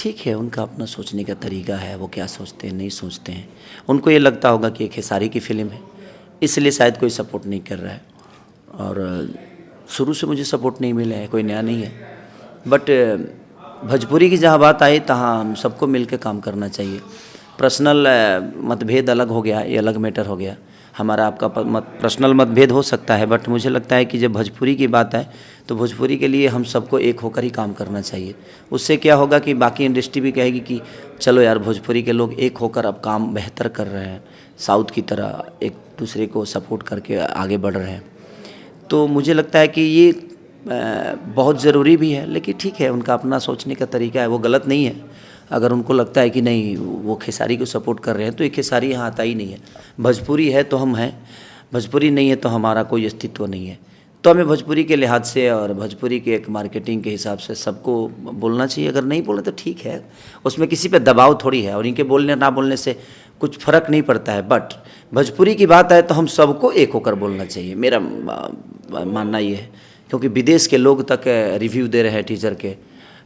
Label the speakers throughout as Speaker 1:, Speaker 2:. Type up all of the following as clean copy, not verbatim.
Speaker 1: ठीक है, उनका अपना सोचने का तरीका है, वो क्या सोचते हैं नहीं सोचते हैं। उनको ये लगता होगा कि एक खेसारी की फ़िल्म है, इसलिए शायद कोई सपोर्ट नहीं कर रहा है। और शुरू से मुझे सपोर्ट नहीं मिला है, कोई नया नहीं है। बट भोजपुरी की जहाँ बात आई तहाँ हम सबको मिल के काम करना चाहिए। पर्सनल मतभेद अलग हो गया, ये अलग मैटर हो गया। हमारा आपका पर्सनल मतभेद हो सकता है, बट मुझे लगता है कि जब भोजपुरी की बात है तो भोजपुरी के लिए हम सबको एक होकर ही काम करना चाहिए। उससे क्या होगा कि बाकी इंडस्ट्री भी कहेगी कि चलो यार, भोजपुरी के लोग एक होकर अब काम बेहतर कर रहे हैं, साउथ की तरह एक दूसरे को सपोर्ट करके आगे बढ़ रहे हैं। तो मुझे लगता है कि ये बहुत ज़रूरी भी है। लेकिन ठीक है, उनका अपना सोचने का तरीका है, वो गलत नहीं है। अगर उनको लगता है कि नहीं वो खेसारी को सपोर्ट कर रहे हैं तो ये खेसारी यहाँ आता ही नहीं है। भोजपुरी है तो हम हैं, भोजपुरी नहीं है तो हमारा कोई अस्तित्व नहीं है। तो हमें भोजपुरी के लिहाज से और भोजपुरी के एक मार्केटिंग के हिसाब से सबको बोलना चाहिए। अगर नहीं बोले तो ठीक है, उसमें किसी पे दबाव थोड़ी है और इनके बोलने ना बोलने से कुछ फ़र्क नहीं पड़ता है। बट भोजपुरी की बात है तो हम सबको एक होकर बोलना चाहिए, मेरा मानना ये है। क्योंकि विदेश के लोग तक रिव्यू दे रहे हैं टीचर के,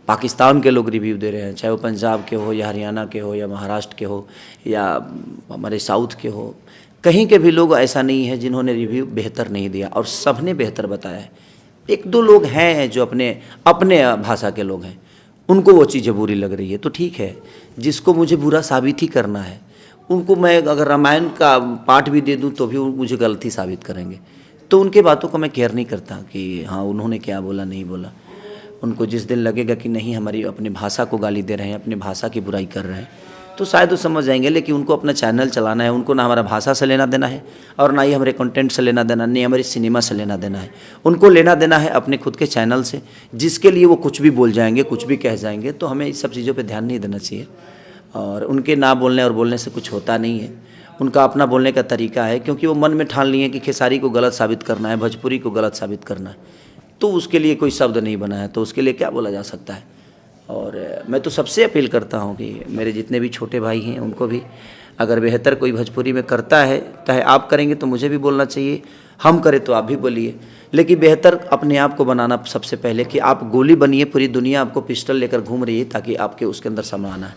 Speaker 1: पाकिस्तान के लोग रिव्यू दे रहे हैं, चाहे वो पंजाब के हो या हरियाणा के हो या महाराष्ट्र के हो या हमारे साउथ के हो, कहीं के भी लोग ऐसा नहीं है जिन्होंने रिव्यू बेहतर नहीं दिया और सब ने बेहतर बताया है। एक दो लोग हैं जो अपने भाषा के लोग हैं, उनको वो चीज़ें बुरी लग रही है तो ठीक है। जिसको मुझे बुरा साबित ही करना है, उनको मैं अगर रामायण का पाठ भी दे दूं तो भी मुझे गलती साबित करेंगे। तो उनके बातों को मैं केयर नहीं करता कि हाँ उन्होंने क्या बोला नहीं बोला। उनको जिस दिन लगेगा कि नहीं हमारी अपनी भाषा को गाली दे रहे हैं, अपनी भाषा की बुराई कर रहे हैं, तो शायद वो समझ जाएंगे। लेकिन उनको अपना चैनल चलाना है, उनको ना हमारा भाषा से लेना देना है और ना ही हमारे कंटेंट से लेना देना, नहीं हमारी सिनेमा से लेना देना है। उनको लेना देना है अपने खुद के चैनल से, जिसके लिए वो कुछ भी बोल जाएंगे, कुछ भी कह जाएंगे। तो हमें इस सब चीज़ों पर ध्यान नहीं देना चाहिए। और उनके ना बोलने और बोलने से कुछ होता नहीं है। उनका अपना बोलने का तरीका है, क्योंकि वो मन में ठान लिए कि खेसारी को गलत साबित करना है, भोजपुरी को गलत साबित करना है। तो उसके लिए कोई शब्द नहीं बना है, तो उसके लिए क्या बोला जा सकता है। और मैं तो सबसे अपील करता हूँ कि मेरे जितने भी छोटे भाई हैं उनको भी, अगर बेहतर कोई भोजपुरी में करता है, चाहे आप करेंगे तो मुझे भी बोलना चाहिए, हम करें तो आप भी बोलिए। लेकिन बेहतर अपने आप को बनाना सबसे पहले, कि आप गोली बनिए, पूरी दुनिया आपको पिस्टल लेकर घूम रही है ताकि आपके उसके अंदर सामान है।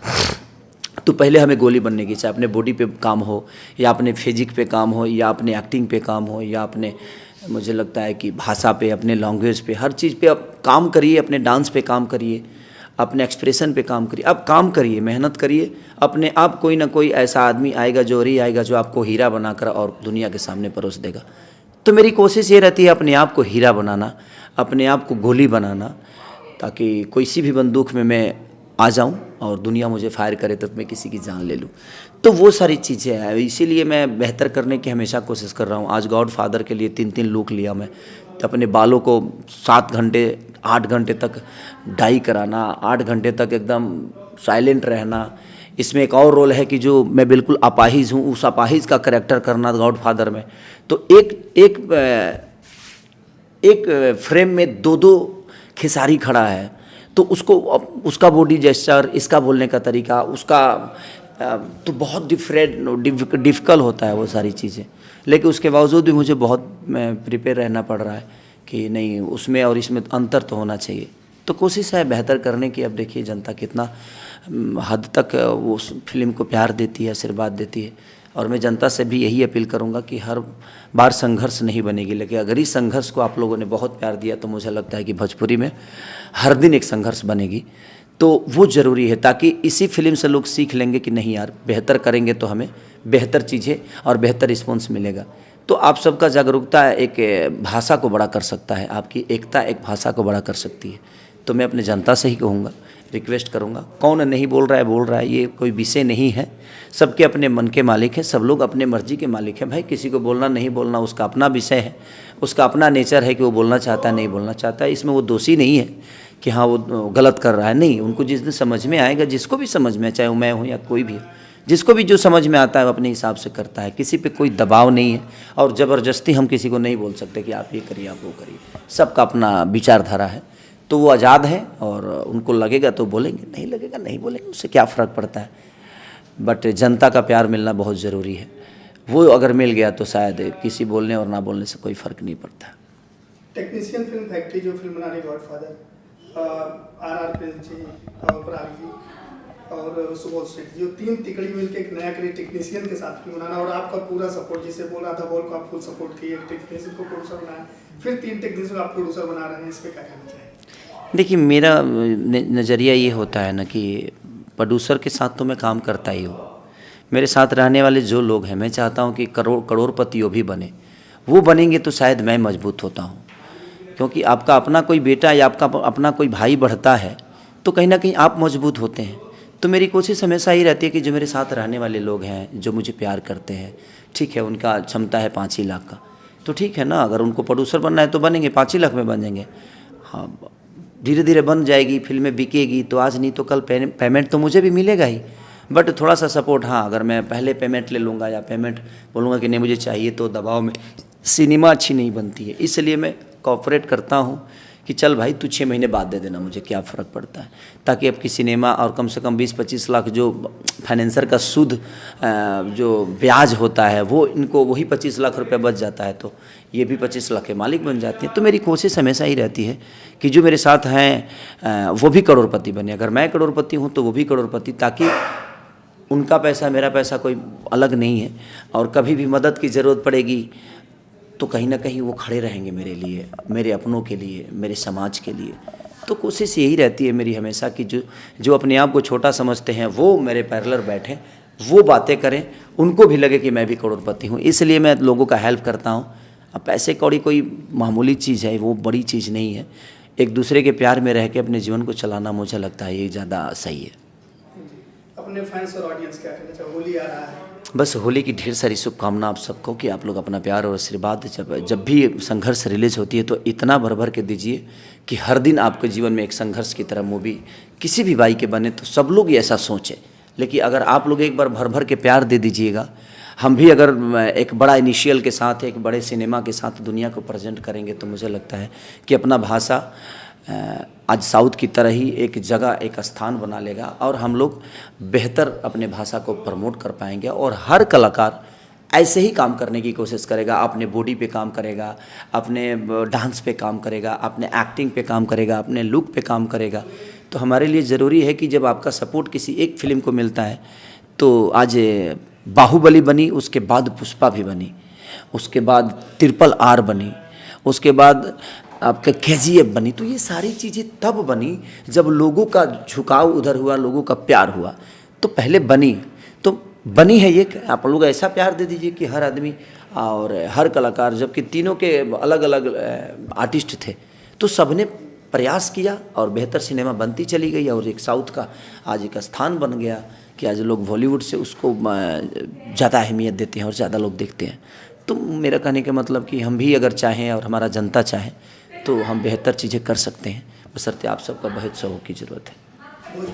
Speaker 1: तो पहले हमें गोली बनने की, चाहे अपने बॉडी पे काम हो या अपने फिजिक पे काम हो या अपने एक्टिंग पे काम हो या अपने, मुझे लगता है कि भाषा पे, अपने लैंग्वेज पे, हर चीज़ पे आप काम करिए। अपने डांस पे काम करिए, अपने एक्सप्रेशन पे काम करिए। आप काम करिए, मेहनत करिए। अपने आप कोई ना कोई ऐसा आदमी आएगा, जोहरी आएगा, जो आपको हीरा बनाकर और दुनिया के सामने परोस देगा। तो मेरी कोशिश ये रहती है अपने आप को हीरा बनाना, अपने आप को गोली बनाना, ताकि कोई सी भी बंदूक में मैं आ जाऊं और दुनिया मुझे फायर करे तो मैं किसी की जान ले लूं। तो वो सारी चीज़ें हैं, इसीलिए मैं बेहतर करने की हमेशा कोशिश कर रहा हूं। आज गॉड फादर के लिए 3-3 लुक लिया मैं। तो अपने बालों को 7 घंटे 8 घंटे तक डाई कराना, 8 घंटे तक एकदम साइलेंट रहना। इसमें एक और रोल है कि जो मैं बिल्कुल अपाहिज हूँ, उस अपाहिज का करैक्टर करना गॉड फादर में। तो एक फ्रेम में 2-2 खेसारी खड़ा है, तो उसको उसका बॉडी जेस्चर, इसका बोलने का तरीका, उसका तो बहुत डिफ़िकल्ट होता है वो सारी चीज़ें। लेकिन उसके बावजूद भी मुझे बहुत प्रिपेयर रहना पड़ रहा है कि नहीं, उसमें और इसमें अंतर तो होना चाहिए। तो कोशिश है बेहतर करने की। अब देखिए जनता कितना हद तक वो फिल्म को प्यार देती है, आशीर्वाद देती है। और मैं जनता से भी यही अपील करूंगा कि हर बार संघर्ष नहीं बनेगी, लेकिन अगर इस संघर्ष को आप लोगों ने बहुत प्यार दिया तो मुझे लगता है कि भोजपुरी में हर दिन एक संघर्ष बनेगी। तो वो ज़रूरी है, ताकि इसी फिल्म से लोग सीख लेंगे कि नहीं यार, बेहतर करेंगे तो हमें बेहतर चीज़ें और बेहतर रिस्पॉन्स मिलेगा। तो आप सबका जागरूकता एक भाषा को बड़ा कर सकता है, आपकी एकता एक भाषा को बड़ा कर सकती है। तो मैं अपने जनता से ही कहूँगा, रिक्वेस्ट करूँगा, कौन नहीं बोल रहा है ये कोई विषय नहीं है। सबके अपने मन के मालिक हैं, सब लोग अपने मर्जी के मालिक हैं। भाई किसी को बोलना नहीं बोलना उसका अपना विषय है, उसका अपना नेचर है कि वो बोलना चाहता है नहीं बोलना चाहता है। इसमें वो दोषी नहीं है कि हाँ वो गलत कर रहा है। नहीं, उनको जिस दिन समझ में आएगा, जिसको भी समझ में, चाहे मैं हूँ या कोई भी, जिसको भी जो समझ में आता है वो अपने हिसाब से करता है। किसी पे कोई दबाव नहीं है और ज़बरदस्ती हम किसी को नहीं बोल सकते कि आप ये करिए आप वो करिए। सबका अपना विचारधारा है, तो वो आज़ाद है और उनको लगेगा तो बोलेंगे, नहीं लगेगा नहीं बोलेंगे, उससे क्या फ़र्क पड़ता है। बट जनता का प्यार मिलना बहुत ज़रूरी है। वो अगर मिल गया तो शायद किसी बोलने और ना बोलने से कोई फ़र्क नहीं पड़ता।
Speaker 2: टेक्नीशियन फिल्म फैक्ट्री जो फिल्म बना रही गॉडफादर, आर.आर. प्रिंस जी, पराग जी, और सुबोध सेठ, जो 3 तिकड़ी मिलकर एक नया क्रिएटिव टेक्नीशियन के साथ फिल्म बनाना, और आपका पूरा सपोर्ट, जिसे बोला था बॉल को आप फुल सपोर्ट किए, टेक्नीशियन को प्रोड्यूसर बनाया, फिर 3 टेक्नीशियन आप प्रोड्यूसर बना रहे हैं, इस पर क्या कहना चाहिए?
Speaker 1: देखिए, मेरा नज़रिया ये होता है ना कि प्रोड्यूसर के साथ तो मैं काम करता ही हूँ। मेरे साथ रहने वाले जो लोग हैं, मैं चाहता हूँ कि करोड़पति वो भी बने। वो बनेंगे तो शायद मैं मजबूत होता हूँ, क्योंकि आपका अपना कोई बेटा या आपका अपना कोई भाई बढ़ता है तो कहीं ना कहीं आप मजबूत होते हैं। तो मेरी कोशिश हमेशा ही रहती है कि जो मेरे साथ रहने वाले लोग हैं, जो मुझे प्यार करते हैं, ठीक है, उनका क्षमता है 5 ही लाख का, तो ठीक है ना, अगर उनको प्रोड्यूसर बनना है तो बनेंगे, 5 ही लाख में बन जाएंगे। हाँ, धीरे धीरे बन जाएगी, फिल्में बिकेगी तो आज नहीं तो कल पेमेंट तो मुझे भी मिलेगा ही। बट थोड़ा सा सपोर्ट, हाँ, अगर मैं पहले पेमेंट ले लूँगा या पेमेंट बोलूँगा कि नहीं मुझे चाहिए, तो दबाव में सिनेमा अच्छी नहीं बनती है। इसलिए मैं कोऑपरेट करता हूँ कि चल भाई तू 6 महीने बाद दे देना, मुझे क्या फ़र्क पड़ता है, ताकि आपकी सिनेमा और कम से कम 20-25 लाख जो फाइनेंसर का सूद जो ब्याज होता है वो इनको वही 25 लाख रुपए बच जाता है, तो ये भी 25 लाख के मालिक बन जाते हैं। तो मेरी कोशिश हमेशा ही रहती है कि जो मेरे साथ हैं वो भी करोड़पति बने। अगर मैं करोड़पति हूँ तो वो भी करोड़पति, ताकि उनका पैसा मेरा पैसा कोई अलग नहीं है, और कभी भी मदद की ज़रूरत पड़ेगी तो कहीं ना कहीं वो खड़े रहेंगे मेरे लिए, मेरे अपनों के लिए, मेरे समाज के लिए। तो कोशिश यही रहती है मेरी हमेशा कि जो अपने आप को छोटा समझते हैं वो मेरे पैरेलल बैठें, वो बातें करें, उनको भी लगे कि मैं भी करोड़पति हूँ। इसलिए मैं लोगों का हेल्प करता हूँ। अब पैसे कौड़ी कोई मामूली चीज़ है, वो बड़ी चीज़ नहीं है। एक दूसरे के प्यार में रह के अपने जीवन को चलाना मुझे लगता है ये ज़्यादा सही है।
Speaker 2: अपने फैंस और ऑडियंस क्या कहना चाहिए? होली आ रहा है,
Speaker 1: बस होली की ढेर सारी शुभकामना आप सबको, कि आप लोग अपना प्यार और आशीर्वाद जब भी संघर्ष रिलीज होती है तो इतना भर भर के दीजिए कि हर दिन आपके जीवन में एक संघर्ष की तरह मूवी किसी भी भाई के बने तो सब लोग ऐसा सोचें। लेकिन अगर आप लोग एक बार भर भर के प्यार दे दीजिएगा, हम भी अगर एक बड़ा इनिशियल के साथ, एक बड़े सिनेमा के साथ दुनिया को प्रेजेंट करेंगे तो मुझे लगता है कि अपना भाषा आज साउथ की तरह ही एक जगह, एक स्थान बना लेगा, और हम लोग बेहतर अपने भाषा को प्रमोट कर पाएंगे। और हर कलाकार ऐसे ही काम करने की कोशिश करेगा, अपने बॉडी पे काम करेगा, अपने डांस पे काम करेगा, अपने एक्टिंग पे काम करेगा, अपने लुक पे काम करेगा। तो हमारे लिए ज़रूरी है कि जब आपका सपोर्ट किसी एक फिल्म को मिलता है, तो आज बाहुबली बनी, उसके बाद पुष्पा भी बनी, उसके बाद RRR बनी, उसके बाद आपका KGF बनी। तो ये सारी चीज़ें तब बनी जब लोगों का झुकाव उधर हुआ, लोगों का प्यार हुआ। तो पहले बनी तो बनी है ये, आप लोग ऐसा प्यार दे दीजिए कि हर आदमी और हर कलाकार, जबकि तीनों के अलग अलग आर्टिस्ट थे, तो सबने प्रयास किया और बेहतर सिनेमा बनती चली गई। और एक साउथ का आज एक स्थान बन गया कि आज लोग बॉलीवुड से उसको ज़्यादा अहमियत देते हैं और ज़्यादा लोग देखते हैं। तो मेरा कहने का मतलब कि हम भी अगर चाहें और हमारा जनता चाहे तो हम बेहतर चीज़ें कर सकते हैं, बशर्ते आप सबका बहुत सहयोग की ज़रूरत है।